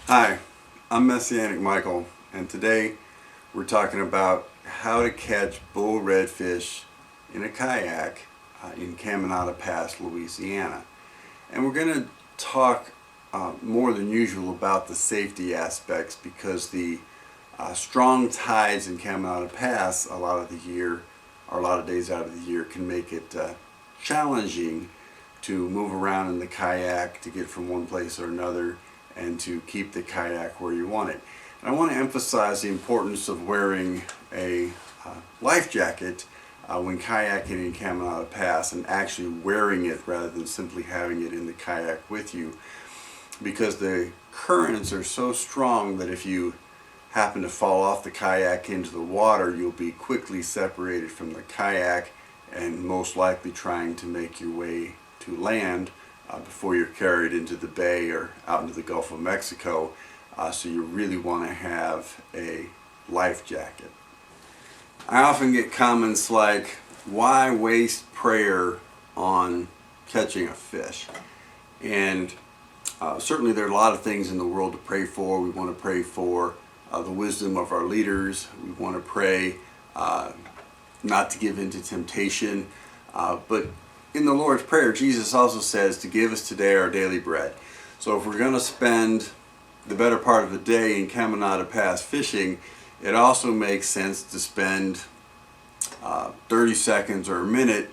Hi, I'm Messianic Michael, and today we're talking about how to catch bull redfish in a kayak in Caminada Pass, Louisiana. And we're going to talk more than usual about the safety aspects because the strong tides in Caminada Pass a lot of the year, or a lot of days out of the year, can make it challenging to move around in the kayak, to get from one place or another, and to keep the kayak where you want it. And I want to emphasize the importance of wearing a life jacket when kayaking in Caminada Pass, and actually wearing it rather than simply having it in the kayak with you, because the currents are so strong that if you happen to fall off the kayak into the water, you'll be quickly separated from the kayak and most likely trying to make your way to land before you're carried into the bay or out into the Gulf of Mexico. So you really want to have a life jacket. I often get comments like, why waste prayer on catching a fish? And certainly there are a lot of things in the world to pray for. We want to pray for the wisdom of our leaders. We want to pray not to give in to temptation. But in the Lord's Prayer, Jesus also says to give us today our daily bread. So if we're going to spend the better part of the day in Caminada Pass fishing, it also makes sense to spend 30 seconds or a minute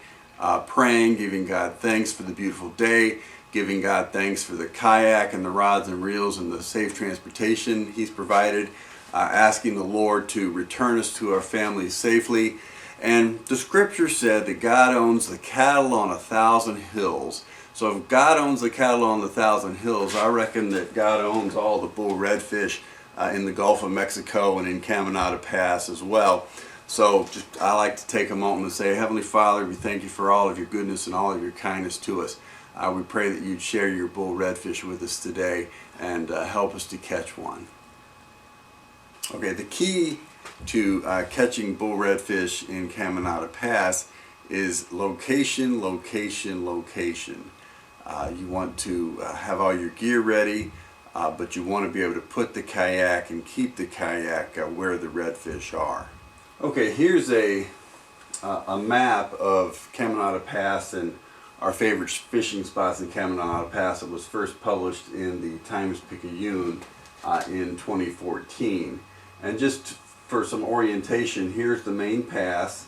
praying, giving God thanks for the beautiful day, giving God thanks for the kayak and the rods and reels and the safe transportation He's provided, asking the Lord to return us to our families safely. And the scripture said that God owns the cattle on 1,000 hills. So if God owns the cattle on the 1,000 hills, I reckon that God owns all the bull redfish in the Gulf of Mexico and in Caminada Pass as well. So I like to take a moment and say, Heavenly Father, we thank you for all of your goodness and all of your kindness to us. We pray that you'd share your bull redfish with us today and help us to catch one. Okay, the key to catching bull redfish in Caminada Pass is location, location, location. You want to have all your gear ready, but you want to be able to put the kayak and keep the kayak where the redfish are. Okay, here's a map of Caminada Pass and our favorite fishing spots in Caminada Pass. It was first published in the Times-Picayune in 2014. And just for some orientation, here's the main pass.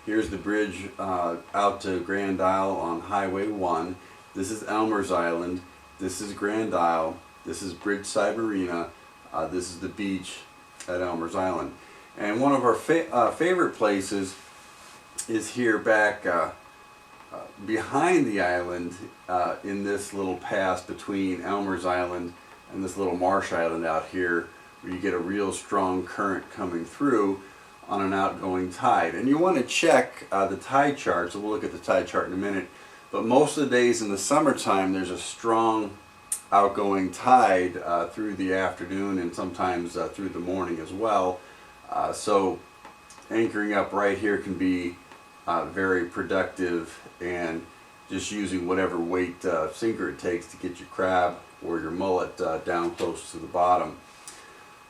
Here's the bridge out to Grand Isle on Highway 1. This is Elmer's Island. This is Grand Isle. This is Bridgeside Marina. This is the beach at Elmer's Island. And one of our favorite places is here back behind the island in this little pass between Elmer's Island and this little marsh island out here, where you get a real strong current coming through on an outgoing tide. And you want to check the tide chart, so we'll look at the tide chart in a minute. But most of the days in the summertime, there's a strong outgoing tide through the afternoon and sometimes through the morning as well. So anchoring up right here can be very productive, and just using whatever weight sinker it takes to get your crab or your mullet down close to the bottom.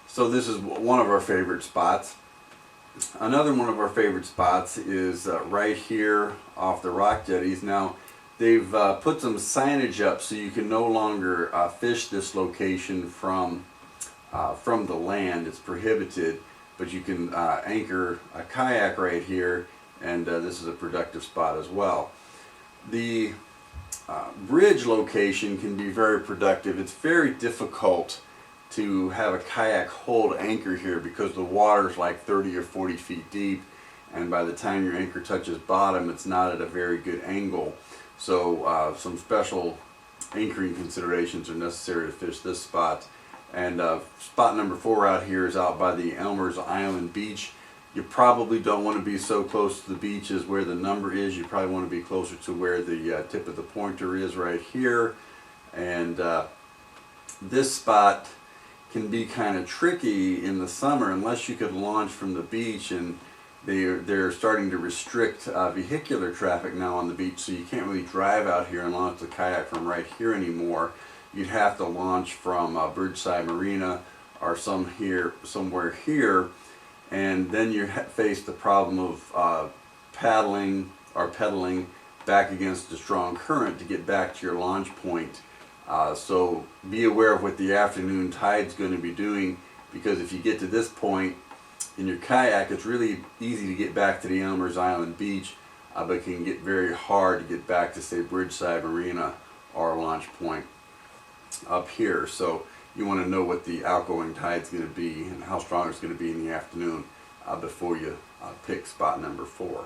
So this is one of our favorite spots. Another one of our favorite spots is right here off the rock jetties. Now they've put some signage up so you can no longer fish this location from the land. It's prohibited, but you can anchor a kayak right here, and this is a productive spot as well. The bridge location can be very productive. It's very difficult to have a kayak hold anchor here because the water's like 30 or 40 feet deep, and by the time your anchor touches bottom, it's not at a very good angle. So some special anchoring considerations are necessary to fish this spot. And spot number 4 out here is out by the Elmer's Island beach. You probably don't want to be so close to the beach as where the number is. You probably want to be closer to where the tip of the pointer is right here. And this spot can be kind of tricky in the summer unless you could launch from the beach, and they're starting to restrict vehicular traffic now on the beach, so you can't really drive out here and launch the kayak from right here anymore. you'd have to launch from Bridgeside Marina or somewhere here, and then you face the problem of paddling or pedaling back against a strong current to get back to your launch point. So be aware of what the afternoon tide's going to be doing, because if you get to this point in your kayak, it's really easy to get back to the Elmer's Island beach, but it can get very hard to get back to, say, Bridgeside Marina or launch point up here. So you want to know what the outgoing tide's going to be and how strong it's going to be in the afternoon before you pick spot number 4.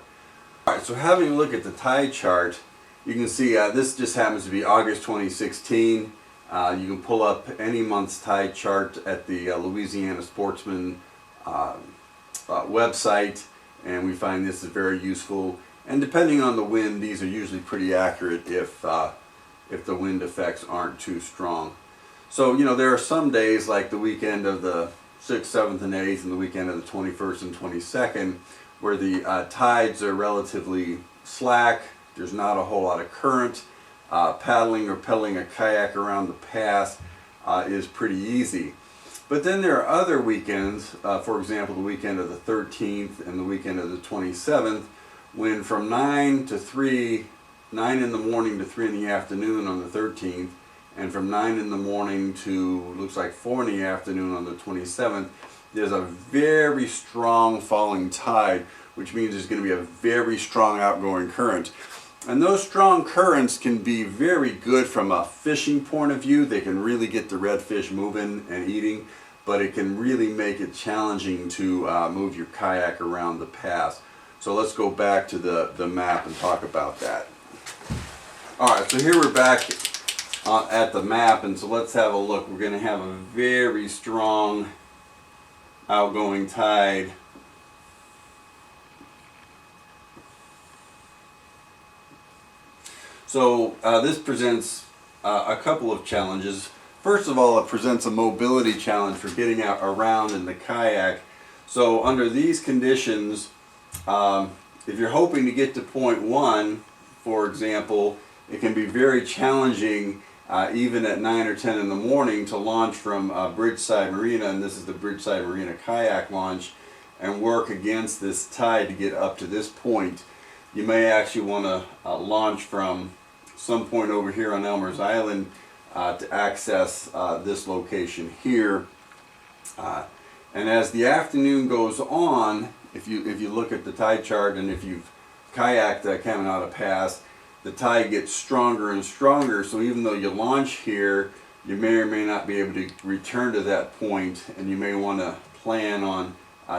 Alright, so having a look at the tide chart, you can see this just happens to be August 2016. You can pull up any month's tide chart at the Louisiana Sportsman website, and we find this is very useful. And depending on the wind, these are usually pretty accurate if the wind effects aren't too strong. So, you know, there are some days like the weekend of the 6th, 7th, and 8th, and the weekend of the 21st and 22nd, where the tides are relatively slack. There's not a whole lot of current. Paddling or pedaling a kayak around the pass is pretty easy. But then there are other weekends, for example, the weekend of the 13th and the weekend of the 27th, when from 9 in the morning to 3 in the afternoon on the 13th, and from 9 in the morning to, looks like 4 in the afternoon on the 27th, there's a very strong falling tide, which means there's going to be a very strong outgoing current. And those strong currents can be very good from a fishing point of view. They can really get the redfish moving and eating, but it can really make it challenging to move your kayak around the pass. So let's go back to the map and talk about that. Alright, so here we're back at the map, and so let's have a look. We're going to have a very strong outgoing tide. So this presents a couple of challenges. First of all, it presents a mobility challenge for getting out around in the kayak. So under these conditions, if you're hoping to get to point 1, for example, it can be very challenging even at 9 or 10 in the morning to launch from Bridgeside Marina, and this is the Bridgeside Marina kayak launch, and work against this tide to get up to this point. You may actually want to launch from some point over here on Elmer's Island to access this location here. And as the afternoon goes on, if you look at the tide chart, and if you've kayaked Caminada Pass, the tide gets stronger and stronger. So even though you launch here, you may or may not be able to return to that point, and you may want to plan on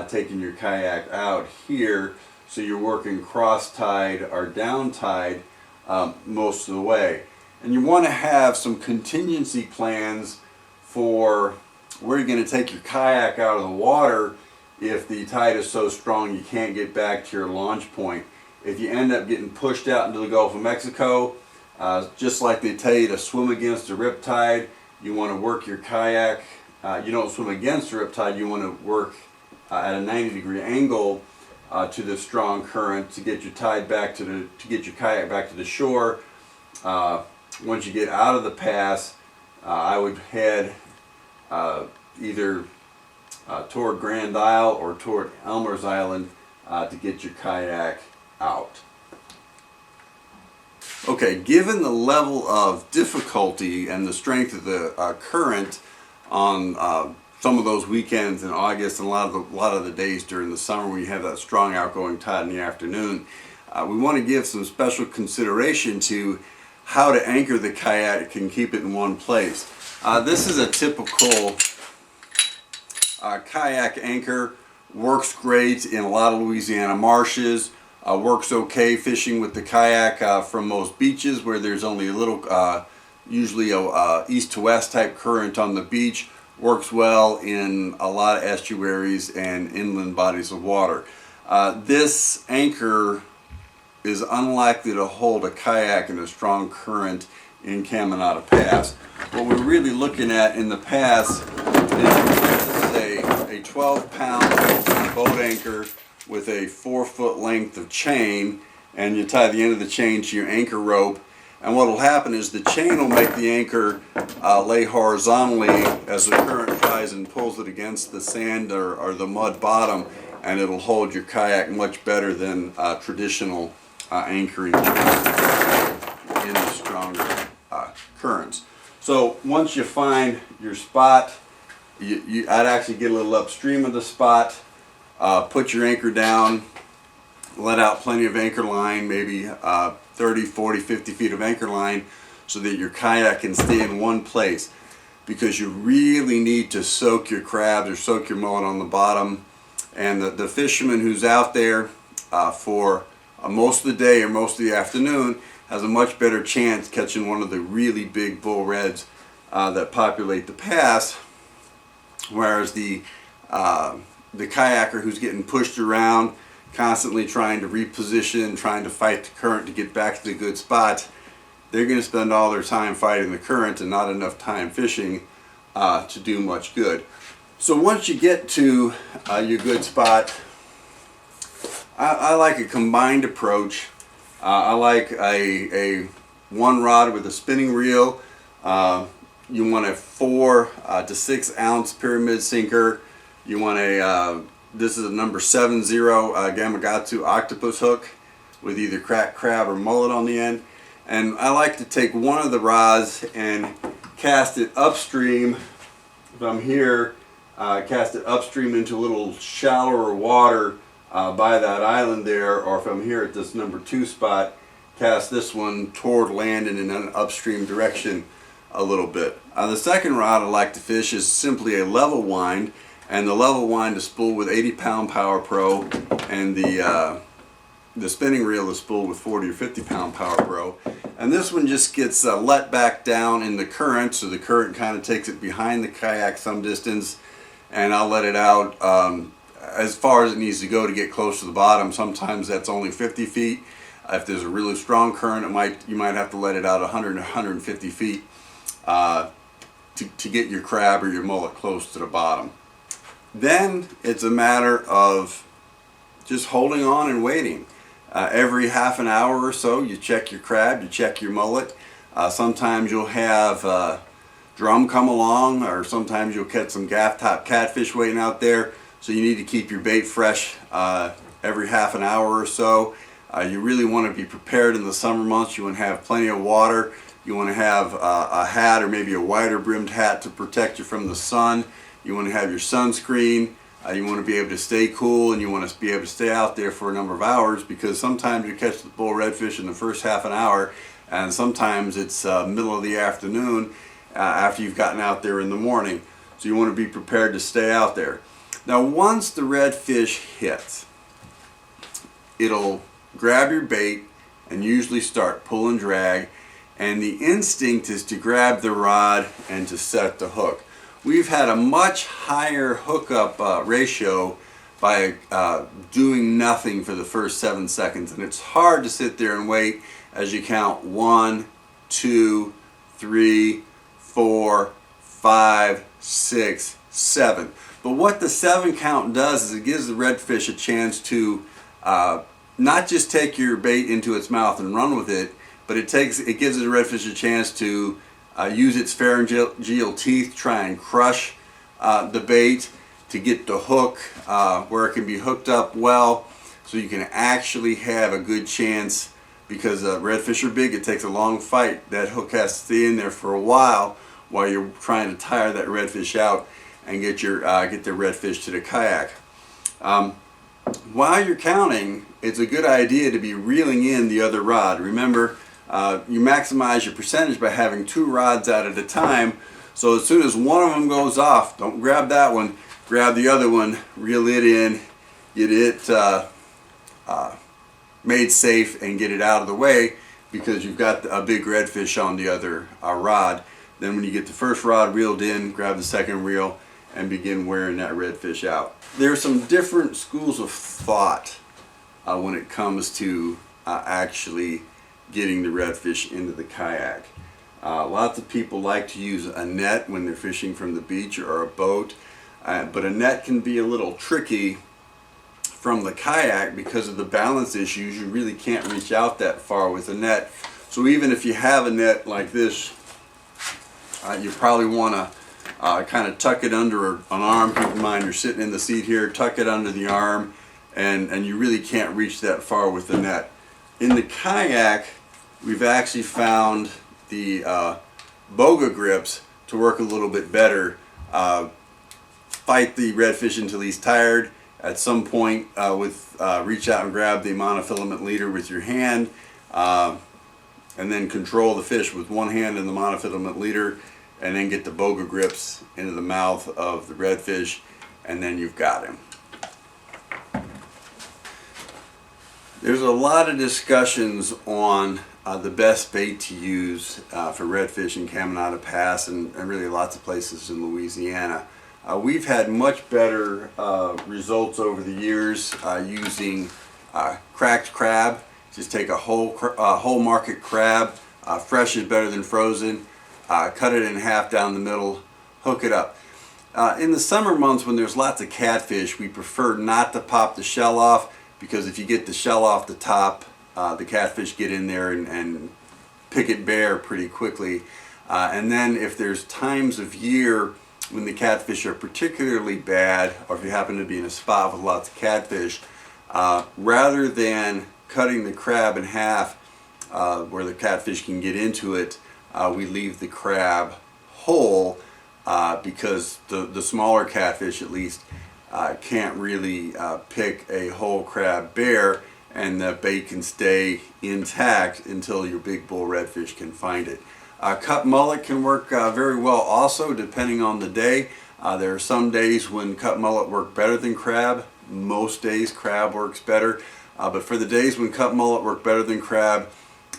taking your kayak out here, so you're working cross tide or down tide most of the way. And you want to have some contingency plans for where you're going to take your kayak out of the water if the tide is so strong you can't get back to your launch point. If you end up getting pushed out into the Gulf of Mexico, just like they tell you to swim against a riptide, you want to work your kayak. You don't swim against the riptide, you want to work at a 90-degree angle to the strong current to get your kayak back to the shore. Once you get out of the pass, I would head either toward Grand Isle or toward Elmer's Island to get your kayak out. Okay, given the level of difficulty and the strength of the current on some of those weekends in August and a lot of the days during the summer when you have that strong outgoing tide in the afternoon, we want to give some special consideration to how to anchor the kayak and keep it in one place. This is a typical kayak anchor. Works great in a lot of Louisiana marshes. Works okay fishing with the kayak from most beaches where there's only a little, usually a east to west type current on the beach. Works well in a lot of estuaries and inland bodies of water. This anchor is unlikely to hold a kayak in a strong current in Caminada Pass. What we're really looking at in the pass is a 12-pound boat anchor with a 4-foot length of chain, and you tie the end of the chain to your anchor rope, And what will happen is the chain will make the anchor lay horizontally as the current tries and pulls it against the sand or the mud bottom, and it'll hold your kayak much better than traditional anchoring in the stronger currents. So once you find your spot, I'd actually get a little upstream of the spot, put your anchor down, let out plenty of anchor line, maybe 30, 40, 50 feet of anchor line, so that your kayak can stay in one place, because you really need to soak your crabs or soak your mullet on the bottom. And the fisherman who's out there for most of the day or most of the afternoon has a much better chance catching one of the really big bull reds that populate the pass, whereas the kayaker who's getting pushed around, constantly trying to reposition, trying to fight the current to get back to the good spot, they're going to spend all their time fighting the current and not enough time fishing to do much good. So once you get to your good spot, I like a combined approach. I like a one rod with a spinning reel. You want a 4 to 6 ounce pyramid sinker. You want a this is a number 70 Gamakatsu octopus hook with either cracked crab or mullet on the end. And I like to take one of the rods and cast it upstream. If I'm here, cast it upstream into a little shallower water by that island there, or if I'm here at this number 2 spot, cast this one toward land and in an upstream direction a little bit. The second rod I like to fish is simply a level wind, and the level wind is spooled with 80-pound Power Pro, and the spinning reel is spooled with 40 or 50-pound Power Pro. And this one just gets let back down in the current, so the current kind of takes it behind the kayak some distance, and I'll let it out as far as it needs to go to get close to the bottom. Sometimes that's only 50 feet. If there's a really strong current, you might have to let it out 100 or 150 feet to get your crab or your mullet close to the bottom. Then it's a matter of just holding on and waiting. Every half an hour or so, you check your crab, you check your mullet. Sometimes you'll have drum come along, or sometimes you'll catch some gaff top catfish waiting out there. So you need to keep your bait fresh every half an hour or so. You really want to be prepared in the summer months. You want to have plenty of water. You want to have a hat, or maybe a wider brimmed hat, to protect you from the sun. You want to have your sunscreen. You want to be able to stay cool, and you want to be able to stay out there for a number of hours, because sometimes you catch the bull redfish in the first half an hour, and sometimes it's middle of the afternoon after you've gotten out there in the morning. So you want to be prepared to stay out there. Now once the redfish hits, it'll grab your bait and usually start pull and drag, and the instinct is to grab the rod and to set the hook. We've had a much higher hookup ratio by doing nothing for the first 7 seconds, and it's hard to sit there and wait as you count 1, 2, 3, 4, 5, 6, 7. But what the 7 count does is it gives the redfish a chance to not just take your bait into its mouth and run with it, but it gives the redfish a chance to use its pharyngeal teeth, try and crush the bait to get the hook where it can be hooked up well, so you can actually have a good chance, because redfish are big. It takes a long fight. That hook has to stay in there for a while you're trying to tire that redfish out and get the redfish to the kayak. While you're counting, it's a good idea to be reeling in the other rod. Remember, you maximize your percentage by having 2 rods out at a time. So as soon as one of them goes off, don't grab that one, grab the other one, reel it in, get it made safe, and get it out of the way, because you've got a big redfish on the other rod. Then when you get the first rod reeled in, grab the second reel and begin wearing that redfish out. There are some different schools of thought when it comes to actually getting the redfish into the kayak. Lots of people like to use a net when they're fishing from the beach or a boat, but a net can be a little tricky from the kayak because of the balance issues. You really can't reach out that far with a net, So even if you have a net like this, you probably want to kind of tuck it under an arm. Keep in mind you're sitting in the seat here, tuck it under the arm, and you really can't reach that far with the net. In the kayak, we've actually found the boga grips to work a little bit better. Fight the redfish until he's tired. At some point, reach out and grab the monofilament leader with your hand, and then control the fish with one hand in the monofilament leader, and then get the boga grips into the mouth of the redfish, and then you've got him. There's a lot of discussions on the best bait to use for redfish in Caminada Pass and really lots of places in Louisiana. We've had much better results over the years using cracked crab. Just take a whole market crab, fresh is better than frozen, cut it in half down the middle, hook it up. In the summer months when there's lots of catfish, we prefer not to pop the shell off, because if you get the shell off the top, the catfish get in there and pick it bare pretty quickly. And then if there's times of year when the catfish are particularly bad, or if you happen to be in a spot with lots of catfish, rather than cutting the crab in half where the catfish can get into it, we leave the crab whole, because the smaller catfish at least can't really pick a whole crab bare, and the bait can stay intact until your big bull redfish can find it. Cut mullet can work very well also, depending on the day. There are some days when cut mullet work better than crab. Most days crab works better. But for the days when cut mullet work better than crab,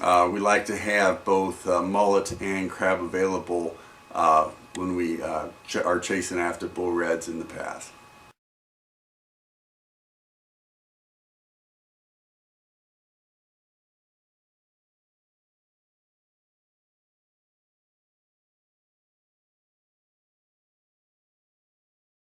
we like to have both mullet and crab available when we are chasing after bull reds in the pass.